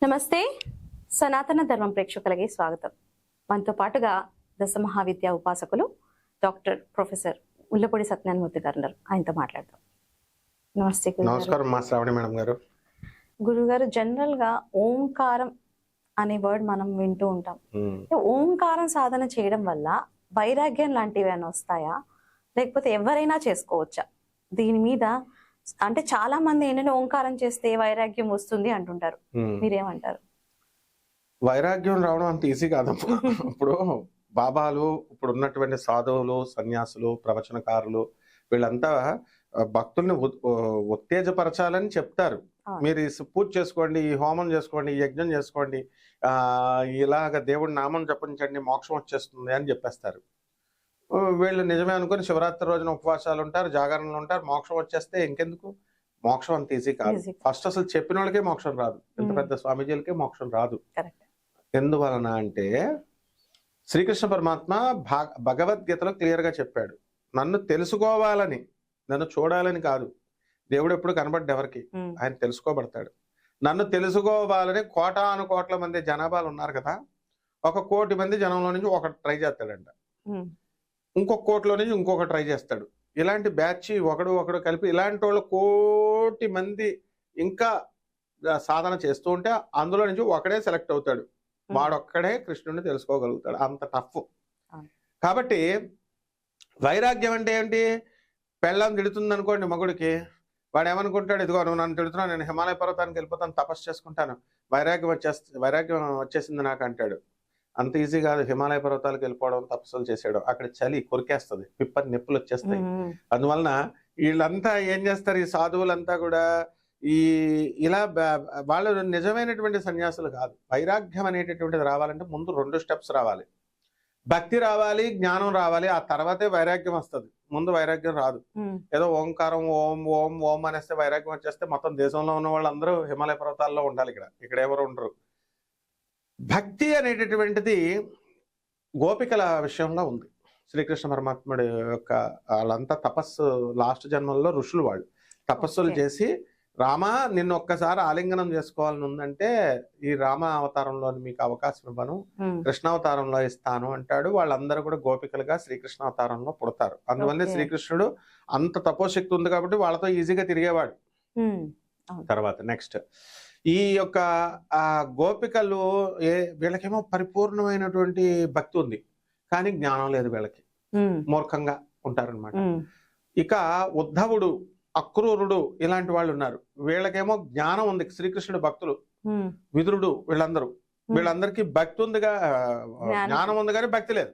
నమస్తే సనాతన ధర్మం ప్రేక్షకులకి స్వాగతం. మనతో పాటుగా దశ మహావిద్య ఉపాసకులు డాక్టర్ ప్రొఫెసర్ ఉల్లపూడి సత్యనారాయణమూర్తి గారు ఉన్నారు. ఆయనతో మాట్లాడదాం. నమస్తే గురుగారు. నమస్కారం మా శ్రావణి మేడం గారు. గురుగారు, జనరల్ గా ఓంకారం అనే వర్డ్ మనం వింటూ ఉంటాం. ఓంకారం సాధన చేయడం వల్ల వైరాగ్యం లాంటివి ఏమైనా వస్తాయా, లేకపోతే ఎవరైనా చేసుకోవచ్చా? దీని మీద అంటే చాలా మంది ఏంటంటే ఓంకారం చేస్తే వైరాగ్యం వస్తుంది అంటుంటారు. మీరేమంటారు? వైరాగ్యం రావడం అంత ఈజీ కాదమ్మా. ఇప్పుడు బాబాలు, ఇప్పుడు ఉన్నటువంటి సాధువులు, సన్యాసులు, ప్రవచనకారులు వీళ్ళంతా భక్తుల్ని ఉత్తేజపరచాలని చెప్తారు. మీరు పూజ చేసుకోండి, ఈ హోమం చేసుకోండి, ఈ యజ్ఞం చేసుకోండి, ఇలాగ దేవుడి నామం జపించండి, మోక్షం వచ్చేస్తుంది అని చెప్పేస్తారు. వీళ్ళు నిజమే అనుకుని శివరాత్రి రోజున ఉపవాసాలు ఉంటారు, జాగరణలు ఉంటారు, మోక్షం వచ్చేస్తే ఇంకెందుకు? మోక్షం అంత ఈజీ కాదు. ఫస్ట్ అసలు చెప్పిన వాళ్ళకే మోక్షం రాదు, ఇంత పెద్ద స్వామీజీలకే మోక్షం రాదు. ఎందువలన అంటే శ్రీకృష్ణ పరమాత్మ భగవద్గీతలో క్లియర్ గా చెప్పాడు, నన్ను తెలుసుకోవాలని, నన్ను చూడాలని కాదు. దేవుడు ఎప్పుడు కనబడ్డ ఎవరికి, ఆయన తెలుసుకోబడతాడు. నన్ను తెలుసుకోవాలని కోటాను కోట్ల మంది జనాభాలు ఉన్నారు కదా, 1 కోటి మంది జనంలో నుంచి ఒకటి ట్రై చేస్తాడంట, ఇంకొక కోటిలో నుంచి ఇంకొకటి ట్రై చేస్తాడు. ఇలాంటి బ్యాచ్ ఒకడు కలిపి ఇలాంటి వాళ్ళు 1 కోటి మంది ఇంకా సాధన చేస్తూ ఉంటే అందులో నుంచి ఒకడే సెలెక్ట్ అవుతాడు. వాడొక్కడే కృష్ణుడిని తెలుసుకోగలుగుతాడు. అంత టఫ్. కాబట్టి వైరాగ్యం అంటే ఏంటి? పెళ్ళం తిడుతుంది అనుకోండి మగుడికి, వాడు ఏమనుకుంటాడు, ఇదిగో నువ్వు నన్ను తిడుతున్నావు, నేను హిమాలయ పర్వతానికి వెళ్ళిపోతాను, తపస్సు చేసుకుంటాను, వైరాగ్యం వచ్చేసింది నాకు అంటాడు. అంత ఈజీ కాదు. హిమాలయ పర్వతాలకు వెళ్ళిపోవడం, తపస్సులు చేసేయడం, అక్కడ చలి కొరికేస్తుంది, పిప్పని నొప్పులు వచ్చేస్తాయి. అందువలన వీళ్ళంతా ఏం చేస్తారు, ఈ సాధువులంతా కూడా ఇలా వాళ్ళు నిజమైనటువంటి సన్యాసులు కాదు. వైరాగ్యం అనేటటువంటిది రావాలంటే ముందు 2 స్టెప్స్ రావాలి. భక్తి రావాలి, జ్ఞానం రావాలి, ఆ తర్వాతే వైరాగ్యం వస్తుంది. ముందు వైరాగ్యం రాదు. ఏదో ఓంకారం ఓం ఓం ఓం అనేస్తే వైరాగ్యం వచ్చేస్తే మొత్తం దేశంలో ఉన్న వాళ్ళందరూ హిమాలయ పర్వతాల్లో ఉండాలి. ఇక్కడ ఎవరు ఉండరు. భక్తి అనేటటువంటిది గోపికల విషయంలో ఉంది. శ్రీకృష్ణ పరమాత్ముడి యొక్క వాళ్ళంతా తపస్సు, లాస్ట్ జన్మల్లో ఋషులు వాళ్ళు తపస్సులు చేసి, రామా నిన్ను ఒక్కసారి ఆలింగనం చేసుకోవాలని ఉందంటే ఈ రామ అవతారంలో మీకు అవకాశం ఇవ్వను, కృష్ణావతారంలో ఇస్తాను అంటాడు. వాళ్ళందరూ కూడా గోపికలుగా శ్రీకృష్ణ అవతారంలో పుడతారు. అందువల్లే శ్రీకృష్ణుడు అంత తపోశక్తి ఉంది కాబట్టి వాళ్ళతో ఈజీగా తిరిగేవాడు. తర్వాత నెక్స్ట్ ఈ యొక్క గోపికలు వీళ్ళకేమో పరిపూర్ణమైనటువంటి భక్తి ఉంది, కానీ జ్ఞానం లేదు వీళ్ళకి, మూర్ఖంగా ఉంటారనమాట. ఇక ఉద్ధవుడు, అక్రూరుడు ఇలాంటి వాళ్ళు ఉన్నారు. వీళ్ళకేమో జ్ఞానం ఉంది, శ్రీకృష్ణుడు భక్తులు. విదురుడు, వీళ్ళందరికీ భక్తి ఉందిగా, జ్ఞానం ఉంది కానీ భక్తి లేదు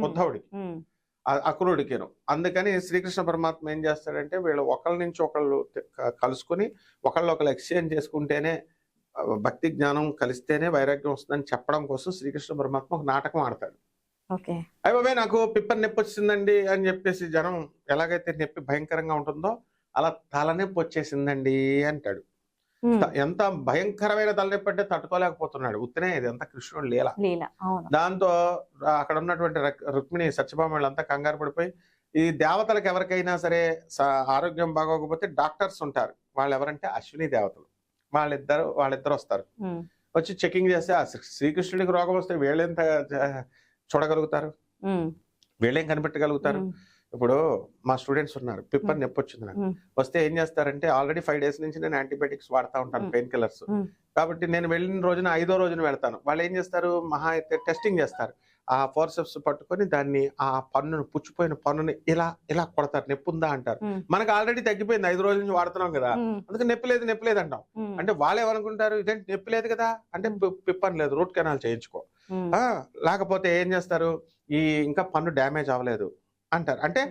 ఉద్ధవుడికి, అక్రూరుడికేను. అందుకని శ్రీకృష్ణ పరమాత్మ ఏం చేస్తాడంటే వీళ్ళు ఒకళ్ళ నుంచి ఒకళ్ళు కలుసుకుని ఒకళ్ళు ఎక్స్చేంజ్ చేసుకుంటేనే భక్తి జ్ఞానం కలిస్తేనే వైరాగ్యం వస్తుందని చెప్పడం కోసం శ్రీకృష్ణ పరమాత్మ ఒక నాటకం ఆడతాడు. అయ్యే నాకు పిప్పని నొప్పి వచ్చిందండి అని చెప్పేసి, జనం ఎలాగైతే నొప్పి భయంకరంగా ఉంటుందో అలా తలనొప్పి వచ్చేసిందండి అంటాడు. ఎంత భయంకరమైన తలనొప్పి అంటే తట్టుకోలేకపోతున్నాడు. ఉత్తనే ఇది అంతా కృష్ణుడు లీల. దాంతో అక్కడ ఉన్నటువంటి రుక్మిణి, సత్యభామ వాళ్ళంతా కంగారు పడిపోయి, ఈ దేవతలకు ఎవరికైనా సరే ఆరోగ్యం బాగోకపోతే డాక్టర్స్ ఉంటారు. వాళ్ళు ఎవరంటే అశ్విని దేవతలు. వాళ్ళిద్దరు వస్తారు. వచ్చి చెకింగ్ చేస్తే శ్రీకృష్ణుడికి రోగం వస్తే వీళ్ళేం చూడగలుగుతారు, వీళ్ళేం కనిపెట్టగలుగుతారు? ఇప్పుడు మా స్టూడెంట్స్ ఉన్నారు, పిప్పర్ నొప్పి వచ్చింది నాకు, వస్తే ఏం చేస్తారంటే ఆల్రెడీ 5 days నుంచి నేను యాంటీబయాటిక్స్ వాడుతూ ఉంటాను, పెయిన్ కిల్లర్స్. కాబట్టి నేను వెళ్ళిన రోజున 5వ రోజున వెళ్తాను. వాళ్ళు ఏం చేస్తారు, మహా అయితే టెస్టింగ్ చేస్తారు. ఆ ఫోర్సెప్స్ పట్టుకొని దాన్ని, ఆ పన్నును, పుచ్చిపోయిన పన్నుని ఇలా ఇలా కొడతారు. నొప్పి ఉందా అంటారు. మనకు ఆల్రెడీ తగ్గిపోయింది, 5 రోజుల నుంచి వాడుతున్నాం కదా, అందుకే నొప్పి లేదు అంటాం. అంటే వాళ్ళు ఏమనుకుంటారు, ఇదేంటి నొప్పి లేదు కదా అంటే పిప్పని లేదు, రూట్ కెనాల్ చేయించుకో. లేకపోతే ఏం చేస్తారు, ఇంకా పన్ను డ్యామేజ్ అవ్వలేదు అంటారు. అంటే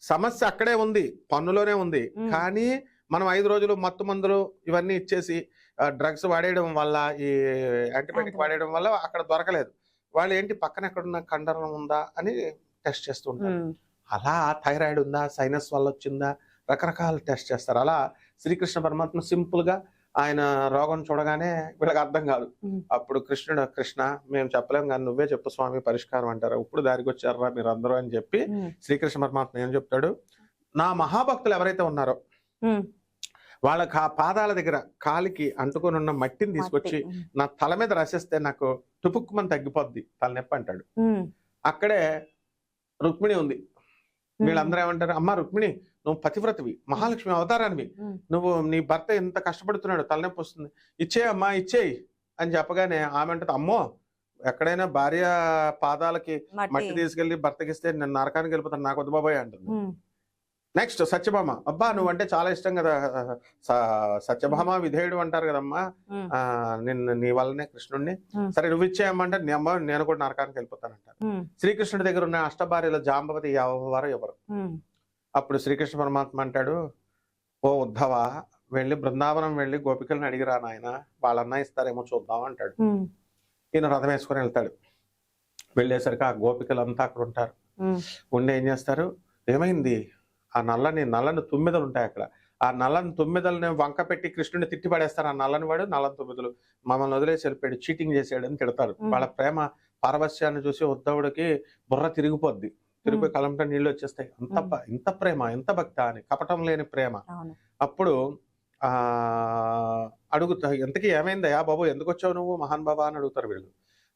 సమస్య అక్కడే ఉంది, పన్నులోనే ఉంది. కానీ మనం 5 రోజులు మత్తు మందులు ఇవన్నీ ఇచ్చేసి డ్రగ్స్ వాడేయడం వల్ల, ఈ యాంటీబయాటిక్ వాడేయడం వల్ల అక్కడ దొరకలేదు. వాళ్ళు ఏంటి, పక్కన ఎక్కడున్న కండరం ఉందా అని టెస్ట్ చేస్తుంటారు. అలా థైరాయిడ్ ఉందా, సైనస్ వల్ల వచ్చిందా, రకరకాల టెస్ట్ చేస్తారు. అలా శ్రీకృష్ణ పరమాత్మ సింపుల్ గా ఆయన రోగం చూడగానే వీళ్ళకి అర్థం కాదు. అప్పుడు కృష్ణుడు, కృష్ణ మేము చెప్పలేం కానీ నువ్వే చెప్పు స్వామి పరిష్కారం అంటారు. ఇప్పుడు దారికి వచ్చారా మీరు అందరూ అని చెప్పి శ్రీకృష్ణ పరమాత్మ ఏం చెప్తాడు, నా మహాభక్తులు ఎవరైతే ఉన్నారో వాళ్ళకి ఆ పాదాల దగ్గర కాలికి అంటుకొని ఉన్న మట్టిని తీసుకొచ్చి నా తల మీద రాసేస్తే నాకు టుపుక్కుమని తగ్గిపోద్ది తలనొప్పి అంటాడు. అక్కడే రుక్మిణి ఉంది. వీళ్ళందరూ ఏమంటారు, అమ్మా రుక్మిణి నువ్వు పతివ్రతవి, మహాలక్ష్మి అవతారానివి, నువ్వు నీ భర్త ఎంత కష్టపడుతున్నాడు, తలనొప్పి వస్తుంది, ఇచ్చేయమ్మా ఇచ్చేయి అని చెప్పగానే ఆమె అంటది, అమ్మో ఎక్కడైనా భార్య పాదాలకి మట్టి తీసుకెళ్లి భర్తకిస్తే నేను నరకానికి వెళ్ళిపోతాను, నాకు వద్దు బాబాయ్ అంటుంది. నెక్స్ట్ సత్యభామ, అబ్బా నువ్వంటే చాలా ఇష్టం కదా, సత్యభామ విధేయుడు అంటారు కదమ్మా, నీ వల్లనే కృష్ణుడిని, సరే నువ్వు ఇచ్చేయమ్మంటే నీ అమ్మ నేను కూడా నరకానికి వెళ్ళిపోతానంటారు. శ్రీకృష్ణుడి దగ్గర ఉన్న అష్టభార్యలో జాంబవతి ఎవరు? అప్పుడు శ్రీకృష్ణ పరమాత్మ అంటాడు, ఓ ఉద్ధవ వెళ్ళి బృందావనం వెళ్ళి గోపికలను అడిగిరా నాయన, వాళ్ళన్నా ఇస్తారేమో చూద్దాం అంటాడు. ఈయన రథం వేసుకొని వెళ్తాడు. వెళ్ళేసరికి ఆ గోపికలంతా అక్కడ ఉంటారు. ఉండి ఏం చేస్తారు, ఏమైంది, ఆ నల్లని తుమ్మెదలు ఉంటాయి అక్కడ, ఆ నల్లని తుమ్మెదలని వంక పెట్టి కృష్ణుడిని తిట్టి పడేస్తారు. ఆ నల్లని వాడు నల్లని తుమ్మెదలు మమ్మల్ని వదిలేసి వెళ్ళిపోయాడు, చీటింగ్ చేసాడు అని తిడతారు. వాళ్ళ ప్రేమ పారవస్యాన్ని చూసి ఉద్ధవుడికి బుర్ర తిరిగిపోద్ది, తిరిగిపోయి కలంట నీళ్ళు వచ్చేస్తాయి. ఇంత ప్రేమ, ఎంత భక్త అని, కపటం లేని ప్రేమ. అప్పుడు అడుగుతా, ఎంతకీ ఏమైందయా బాబు, ఎందుకు వచ్చావు నువ్వు మహాన్ బాబా అని అడుగుతారు వీళ్ళు.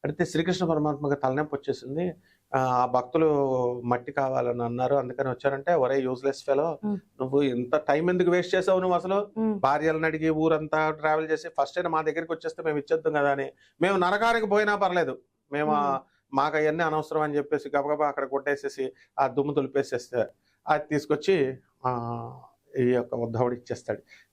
అడిగితే శ్రీకృష్ణ పరమాత్మగా తలనొప్పి వచ్చేసింది, ఆ భక్తులు మట్టి కావాలని అన్నారు అందుకని వచ్చారంటే, ఒరే యూజ్లెస్ ఫెలో, నువ్వు ఇంత టైం ఎందుకు వేస్ట్ చేసావు నువ్వు, అసలు భార్యలను అడిగి ఊరంతా ట్రావెల్ చేసి ఫస్ట్ అయినా మా దగ్గరికి వచ్చేస్తే మేము ఇచ్చేద్దాం కదా అని, మేము నరకానికి పోయినా పర్లేదు, మేము మాకు అవన్నీ అనవసరం అని చెప్పేసి గబగబా అక్కడ కొట్టేసేసి ఆ దుమ్ము తులిపేసేస్తే అది తీసుకొచ్చి ఈ యొక్క ఉద్ధవుడు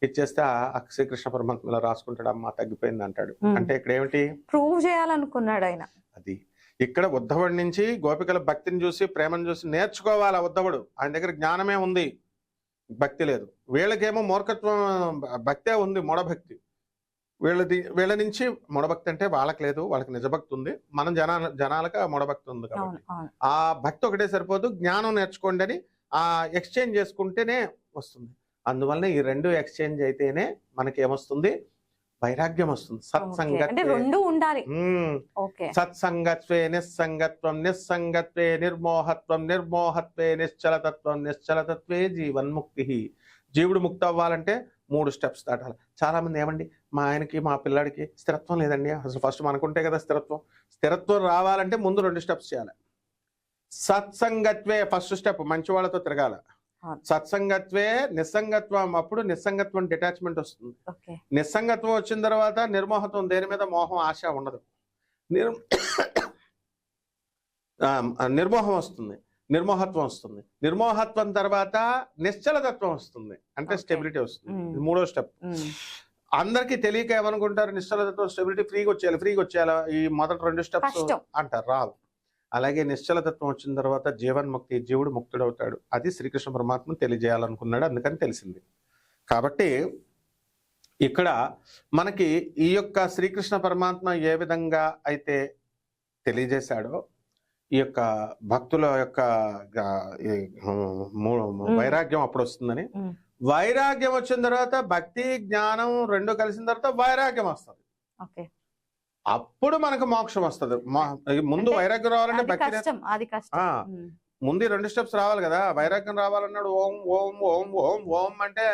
ఇచ్చేస్తే ఆ శ్రీకృష్ణ పరమాత్మ ఇలా రాసుకుంటాడు, అమ్మ తగ్గిపోయింది అంటాడు. అంటే ఇక్కడ ఏమిటి ప్రూవ్ చేయాలనుకున్నాడు ఆయన. అది ఇక్కడ ఉద్ధవుడి నుంచి గోపికల భక్తిని చూసి ప్రేమను చూసి నేర్చుకోవాలి. ఆ ఉద్ధవుడు ఆయన దగ్గర జ్ఞానమే ఉంది, భక్తి లేదు. వీళ్ళకేమో మూర్ఖత్వం, భక్తే ఉంది, మూఢభక్తి. వీళ్ళ నుంచి మూఢభక్తి అంటే వాళ్ళకి లేదు, వాళ్ళకి నిజభక్తి ఉంది. మనం జనాలకు ఆ మూఢభక్తి ఉంది కాబట్టి ఆ భక్తి ఒకటే సరిపోదు, జ్ఞానం నేర్చుకోండి అని ఆ ఎక్స్చేంజ్ చేసుకుంటేనే వస్తుంది. అందువల్ల ఈ రెండు ఎక్స్చేంజ్ అయితేనే మనకి ఏమొస్తుంది, వైరాగ్యం వస్తుంది. సత్సంగత్వే నిస్సంగత్వం, నిస్సంగత్వే నిర్మోహత్వం, నిర్మోహత్వే నిశ్చలతత్వం, నిశ్చలతత్వే జీవన్ముక్తి. జీవుడు ముక్తి అవ్వాలంటే 3 స్టెప్స్ దాటాలి. చాలా మంది ఏమండి మా ఆయనకి మా పిల్లాడికి స్థిరత్వం లేదండి, అసలు ఫస్ట్ మనకుంటే కదా స్థిరత్వం రావాలంటే ముందు 2 స్టెప్స్ చేయాలి. సత్సంగత్వే ఫస్ట్ స్టెప్, మంచి వాళ్ళతో తిరగాల. సత్సంగత్వే నిస్సంగత్వం, అప్పుడు నిస్సంగత్వం డిటాచ్మెంట్ వస్తుంది. నిస్సంగత్వం వచ్చిన తర్వాత నిర్మోహత్వం, దేని మీద మోహం ఆశ ఉండదు, నిర్మోహం వస్తుంది, నిర్మోహత్వం వస్తుంది. నిర్మోహత్వం తర్వాత నిశ్చలతత్వం వస్తుంది, అంటే స్టెబిలిటీ వస్తుంది. ఇది 3వ స్టెప్. అందరికీ తెలియక ఏమనుకుంటారు, నిశ్చలతత్వం స్టెబిలిటీ ఫ్రీగా వచ్చేయాలి, ఈ మొదటి 2 స్టెప్స్ అంటారు, రావు. అలాగే నిశ్చలతత్వం వచ్చిన తర్వాత జీవన్ముక్తి, జీవుడు ముక్తుడవుతాడు. అది శ్రీకృష్ణ పరమాత్మ తెలియజేయాలనుకున్నాడు, అందుకని తెలిసింది. కాబట్టి ఇక్కడ మనకి ఈ యొక్క శ్రీకృష్ణ పరమాత్మ ఏ విధంగా అయితే తెలియజేశాడో, ఈ యొక్క భక్తుల యొక్క వైరాగ్యం అప్పుడు వస్తుందని, వైరాగ్యం వచ్చిన తర్వాత భక్తి జ్ఞానం 2 కలిసిన తర్వాత వైరాగ్యం వస్తుంది. అప్పుడు మనకు మోక్షం వస్తుంది. ముందు వైరాగ్యం రావాలంటే భక్తి, ముందు 2 స్టెప్స్ రావాలి కదా. వైరాగ్యం రావాలన్నాడు, ఓం ఓం ఓం ఓం ఓం అంటే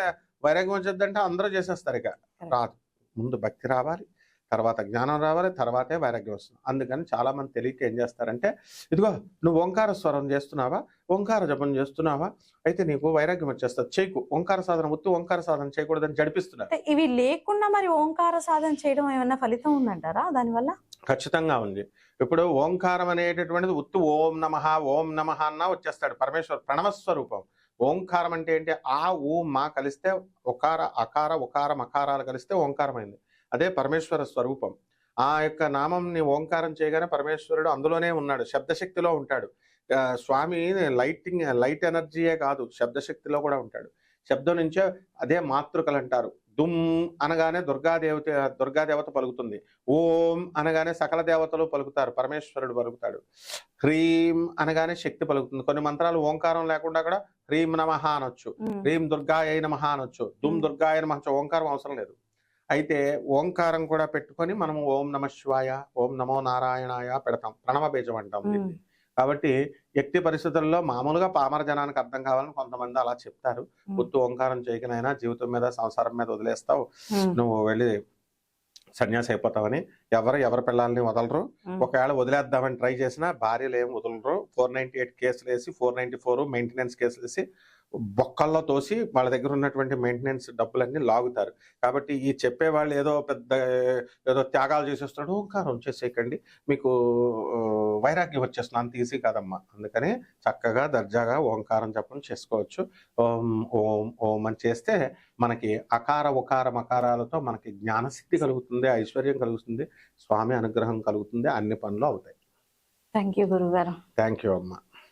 వైరాగ్యం వచ్చేద్దంటే అందరూ చేసేస్తారు, ఇక రాదు. ముందు భక్తి రావాలి, తర్వాత జ్ఞానం రావాలి, తర్వాతే వైరాగ్యం వస్తుంది. అందుకని చాలా మంది తెలియక ఏం చేస్తారంటే, ఇదిగో నువ్వు ఓంకార స్వరం చేస్తున్నావా, ఓంకార జపం చేస్తున్నావా, అయితే నీకు వైరాగ్యం వచ్చేస్తుంది, చేయకు, ఓంకార సాధన ఉత్తు ఓంకార సాధన చేయకూడదని జడిపిస్తున్నారు. ఇవి లేకుండా మరి ఓంకార సాధన చేయడం ఏమన్నా ఫలితం ఉందంటారా దానివల్ల? ఖచ్చితంగా ఉంది. ఇప్పుడు ఓంకారం అనేటటువంటిది ఉత్తు ఓం నమః అన్నా వచ్చేస్తాడు పరమేశ్వర్, ప్రణవస్వరూపం. ఓంకారం అంటే ఏంటి, ఆ ఊ మా కలిస్తే ఒకార అకార ఒకార మకారాలు కలిస్తే ఓంకారమైంది. అదే పరమేశ్వర స్వరూపం. ఆ యొక్క నామంని ఓంకారం చేయగానే పరమేశ్వరుడు అందులోనే ఉన్నాడు, శబ్దశక్తిలో ఉంటాడు. స్వామి లైట్ ఎనర్జీయే కాదు, శబ్దశక్తిలో కూడా ఉంటాడు. శబ్దం నుంచే అదే మాతృకలు అంటారు. దుమ్ అనగానే దుర్గాదేవత పలుకుతుంది, ఓం అనగానే సకల దేవతలు పలుకుతారు, పరమేశ్వరుడు పలుకుతాడు. హ్రీం అనగానే శక్తి పలుకుతుంది. కొన్ని మంత్రాలు ఓంకారం లేకుండా కూడా హ్రీం నమః అనొచ్చు, హ్రీం దుర్గాయ నమః అనొచ్చు, దుమ్ దుర్గాయ నమః, ఓంకారం అవసరం లేదు. అయితే ఓంకారం కూడా పెట్టుకొని మనం ఓం నమ శివాయ, ఓం నమో నారాయణాయ పెడతాం, ప్రణవ బీజం అంటాం దీన్ని. కాబట్టి ఎట్టి పరిస్థితుల్లో మామూలుగా పామర జనానికి అర్థం కావాలని కొంతమంది అలా చెప్తారు. ఉత్తు ఓంకారం చేయకనైనా జీవితం మీద సంసారం మీద వదిలేస్తావు, నువ్వు వెళ్ళి సన్యాసి అయిపోతావని. ఎవరి పిల్లల్ని వదలరు. ఒకవేళ వదిలేద్దామని ట్రై చేసినా భార్యలు ఏం వదలరు. 498 కేసులు వేసి 494 మెయింటెనెన్స్ కేసులు వేసి బొక్కల్లో తోసి వాళ్ళ దగ్గర ఉన్నటువంటి మెయింటెనెన్స్ డబ్బులన్నీ లాగుతారు. కాబట్టి ఈ చెప్పేవాళ్ళు ఏదో త్యాగాలు చేసేస్తున్నాడు, ఓంకారం చేసేయకండి మీకు వైరాగ్యం వచ్చేస్తుంది, అంత ఈజీ కాదమ్మా. అందుకని చక్కగా దర్జాగా ఓంకారం జపం చేసుకోవచ్చు. ఓం ఓం ఓం అని చేస్తే మనకి అకార ఉకార మకారాలతో మనకి జ్ఞానసిద్ధి కలుగుతుంది, ఐశ్వర్యం కలుగుతుంది, స్వామి అనుగ్రహం కలుగుతుంది, అన్ని పనులు అవుతాయి. థ్యాంక్ యూ గురుగారు. థ్యాంక్ యూ అమ్మా.